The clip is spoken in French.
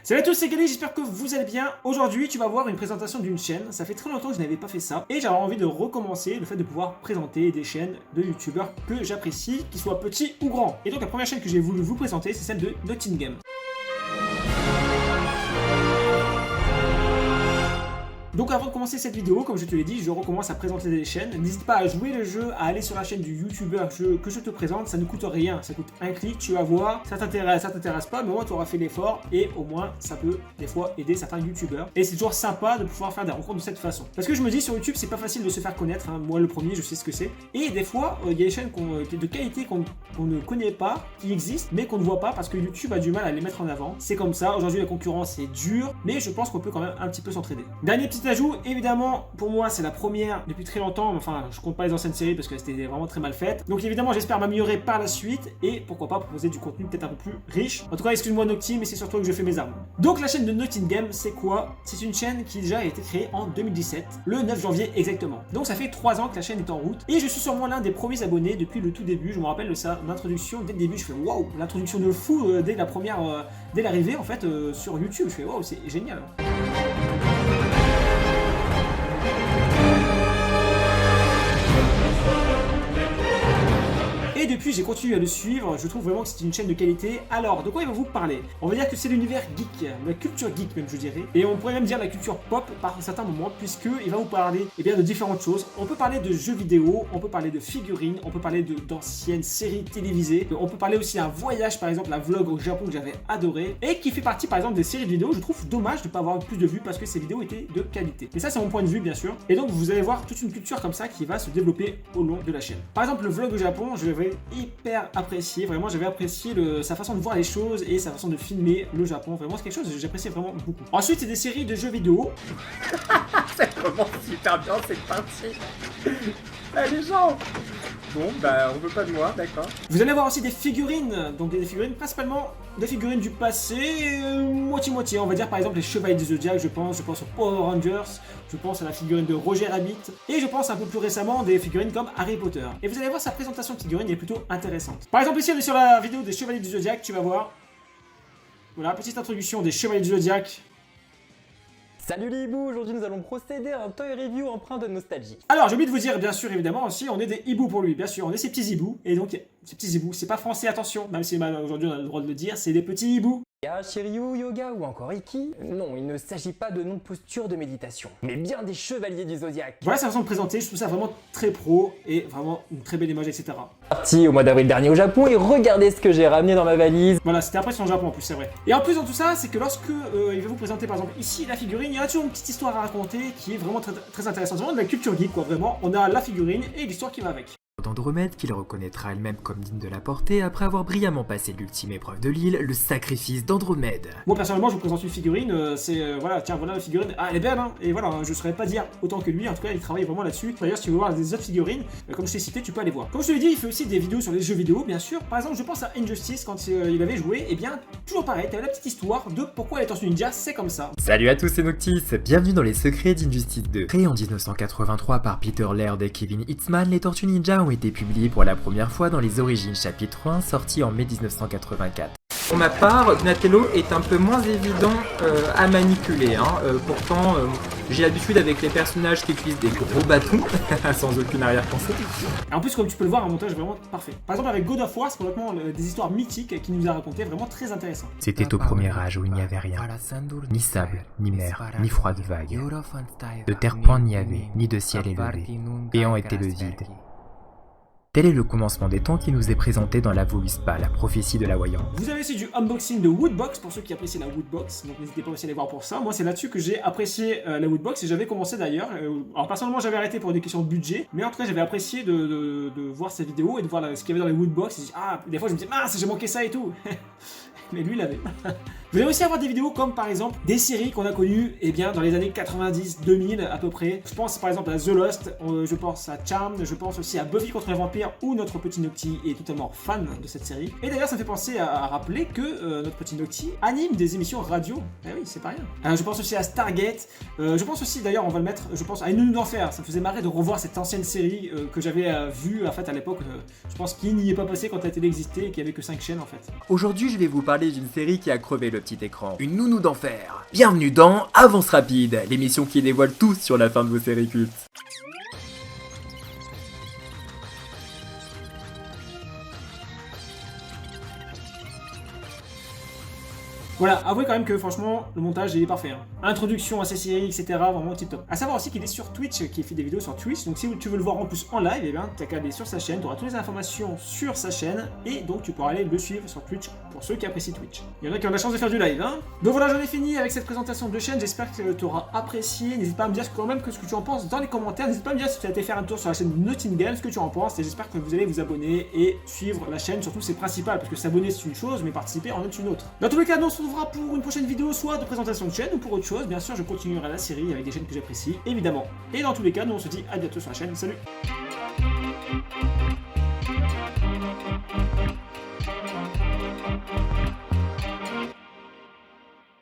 Salut à tous, c'est Gali, j'espère que vous allez bien. Aujourd'hui, tu vas voir une présentation d'une chaîne. Ça fait très longtemps que je n'avais pas fait ça. Et j'avais envie de recommencer le fait de pouvoir présenter des chaînes de youtubeurs que j'apprécie, qu'ils soient petits ou grands. Et donc la première chaîne que j'ai voulu vous présenter, c'est celle de Nottingham. Donc avant de commencer cette vidéo, comme je te l'ai dit, je recommence à présenter des chaînes. N'hésite pas à jouer le jeu, à aller sur la chaîne du youtubeur que je te présente, ça ne coûte rien, ça coûte un clic, tu vas voir, ça t'intéresse pas, mais au moins tu auras fait l'effort et au moins ça peut des fois aider certains youtubeurs. Et c'est toujours sympa de pouvoir faire des rencontres de cette façon. Parce que je me dis sur YouTube c'est pas facile de se faire connaître, hein. Moi le premier je sais ce que c'est. Et des fois il y a des chaînes de qualité qu'on ne connaît pas, qui existent, mais qu'on ne voit pas parce que YouTube a du mal à les mettre en avant. C'est comme ça, aujourd'hui la concurrence est dure, mais je pense qu'on peut quand même un petit peu s'entraider. Dernier petit ajout, évidemment, pour moi, c'est la première depuis très longtemps. Enfin, je compte pas les anciennes séries parce que c'était vraiment très mal faites. Donc, évidemment, j'espère m'améliorer par la suite et pourquoi pas proposer du contenu peut-être un peu plus riche. En tout cas, excuse-moi Nocti, mais c'est surtout que je fais mes armes. Donc, la chaîne de Nottingham, c'est quoi? C'est une chaîne qui déjà a été créée en 2017, le 9 janvier exactement. Donc, ça fait 3 ans que la chaîne est en route et je suis sûrement l'un des premiers abonnés depuis le tout début. Je me rappelle de ça, l'introduction dès le début. Je fais waouh, l'introduction de fou dès la première, dès l'arrivée en fait sur YouTube. Je fais waouh, c'est génial. Et depuis, j'ai continué à le suivre, je trouve vraiment que c'est une chaîne de qualité. Alors, de quoi il va vous parler? On va dire que c'est l'univers geek, la culture geek même je dirais. Et on pourrait même dire la culture pop par certains moments, puisqu'il va vous parler de différentes choses. On peut parler de jeux vidéo, on peut parler de figurines, on peut parler d'anciennes séries télévisées. On peut parler aussi d'un voyage, par exemple, un vlog au Japon que j'avais adoré. Et qui fait partie par exemple des séries de vidéos. Je trouve dommage de ne pas avoir plus de vues parce que ces vidéos étaient de qualité. Et ça c'est mon point de vue bien sûr. Et donc vous allez voir toute une culture comme ça qui va se développer au long de la chaîne. Par exemple le vlog au Japon, je vais hyper apprécié, vraiment j'avais apprécié sa façon de voir les choses et sa façon de filmer le Japon, vraiment c'est quelque chose que j'appréciais vraiment beaucoup. Ensuite c'est des séries de jeux vidéo. Ça commence super bien cette partie. Ah, les gens. Bon bah on veut pas de moi, d'accord. Vous allez voir aussi des figurines, donc des figurines principalement des figurines du passé, moitié-moitié, on va dire par exemple les Chevaliers du Zodiac, je pense aux Power Rangers, je pense à la figurine de Roger Rabbit, et je pense un peu plus récemment des figurines comme Harry Potter. Et vous allez voir sa présentation de figurines est plutôt intéressante. Par exemple ici on est sur la vidéo des Chevaliers du Zodiac, tu vas voir. Voilà, petite introduction des Chevaliers du Zodiac. Salut les hiboux, aujourd'hui nous allons procéder à un toy review empreint de nostalgie. Alors j'ai oublié de vous dire bien sûr évidemment aussi on est des hiboux pour lui, bien sûr on est ces petits hiboux, et donc ces petits hiboux, c'est pas français attention, même si aujourd'hui on a le droit de le dire, c'est des petits hiboux. Shiryu, yoga ou encore Iki? Non, il ne s'agit pas de non-posture de méditation, mais bien des chevaliers du zodiaque. Voilà sa façon de présenter, je trouve ça vraiment très pro et vraiment une très belle image, etc. Parti au mois d'avril dernier au Japon et regardez ce que j'ai ramené dans ma valise. Voilà, c'était après son Japon en plus, c'est vrai. Et en plus dans tout ça, c'est que lorsque il va vous présenter par exemple ici la figurine, il y a toujours une petite histoire à raconter qui est vraiment très intéressante. C'est vraiment de la culture geek quoi, vraiment. On a la figurine et l'histoire qui va avec. D'Andromède qu'il reconnaîtra elle-même comme digne de la portée après avoir brillamment passé l'ultime épreuve de l'île, le sacrifice d'Andromède. Moi personnellement je vous présente une figurine, voilà, tiens voilà la figurine, ah elle est belle hein, et voilà, je ne saurais pas dire autant que lui, en tout cas il travaille vraiment là-dessus. D'ailleurs si tu veux voir des autres figurines, comme je t'ai cité, tu peux aller voir. Comme je te l'ai dit, il fait aussi des vidéos sur les jeux vidéo bien sûr, par exemple je pense à Injustice quand il avait joué, et bien toujours pareil, t'avais la petite histoire de pourquoi les Tortues Ninja c'est comme ça. Salut à tous, c'est Noctis, bienvenue dans les secrets d'Injustice 2. Créé en 1983 par Peter Laird et Kevin Hitzman, les Tortues Ninja ont été publiées pour la première fois dans les Origines chapitre 1 sorti en mai 1984. Pour ma part, Donatello est un peu moins évident à manipuler. Pourtant, j'ai l'habitude avec les personnages qui utilisent des gros bâtons, sans aucune arrière-pensée. Et en plus, comme tu peux le voir, un montage vraiment parfait. Par exemple, avec God of War, c'est complètement des histoires mythiques qui nous a raconté, vraiment très intéressant. C'était au premier âge où il n'y avait rien. Ni sable, ni mer, ni froide vague. De terre-point n'y avait, ni de ciel élevé. Béant était le vide. Tel est le commencement des temps qui nous est présenté dans la Voluspa, la prophétie de la voyante. Vous avez aussi du unboxing de Woodbox pour ceux qui apprécient la Woodbox, donc n'hésitez pas aussi à aller voir pour ça. Moi c'est là-dessus que j'ai apprécié la Woodbox et j'avais commencé d'ailleurs. Alors personnellement j'avais arrêté pour des questions de budget, mais en tout cas j'avais apprécié de voir ces vidéos et de voir ce qu'il y avait dans les Woodbox. Et des fois je me disais mince j'ai manqué ça et tout. Mais lui il l'avait. Vous allez aussi avoir des vidéos comme par exemple des séries qu'on a connues dans les années 90-2000 à peu près. Je pense par exemple à The Lost, je pense à Charmed, je pense aussi à Buffy contre les vampires où notre petit Noctis est totalement fan de cette série. Et d'ailleurs ça me fait penser à rappeler que notre petit Noctis anime des émissions radio. Eh oui, c'est pas rien. Je pense aussi à Stargate, je pense aussi d'ailleurs on va le mettre, je pense à Une nuit d'enfer. Ça me faisait marrer de revoir cette ancienne série que j'avais vue en fait à l'époque. Je pense qu'il n'y est pas passé quand la télé existait et qu'il n'y avait que 5 chaînes en fait. Aujourd'hui je vais vous parler d'une série qui a crevé le petit écran. Une nounou d'enfer. Bienvenue dans Avance Rapide, l'émission qui dévoile tout sur la fin de vos séries cultes. Voilà, avouez quand même que franchement, le montage il est parfait. Hein. Introduction à ces séries, etc. Vraiment tip top. A savoir aussi qu'il est sur Twitch, qu'il fait des vidéos sur Twitch. Donc si tu veux le voir en plus en live, eh bien t'as qu'à aller sur sa chaîne, tu auras toutes les informations sur sa chaîne. Et donc tu pourras aller le suivre sur Twitch pour ceux qui apprécient Twitch. Il y en a qui ont la chance de faire du live. Hein. Donc voilà, j'en ai fini avec cette présentation de chaîne. J'espère que tu auras apprécié. N'hésite pas à me dire quand même ce que tu en penses dans les commentaires. N'hésite pas à me dire si tu as été faire un tour sur la chaîne de Nottingham, ce que tu en penses. Et j'espère que vous allez vous abonner et suivre la chaîne. Surtout c'est principal parce que s'abonner c'est une chose, mais participer en est une autre. Dans tous les cas, nous on se retrouvera pour une prochaine vidéo, soit de présentation de chaîne ou pour autre chose. Bien sûr, je continuerai la série avec des chaînes que j'apprécie, évidemment. Et dans tous les cas, nous on se dit à bientôt sur la chaîne. Salut!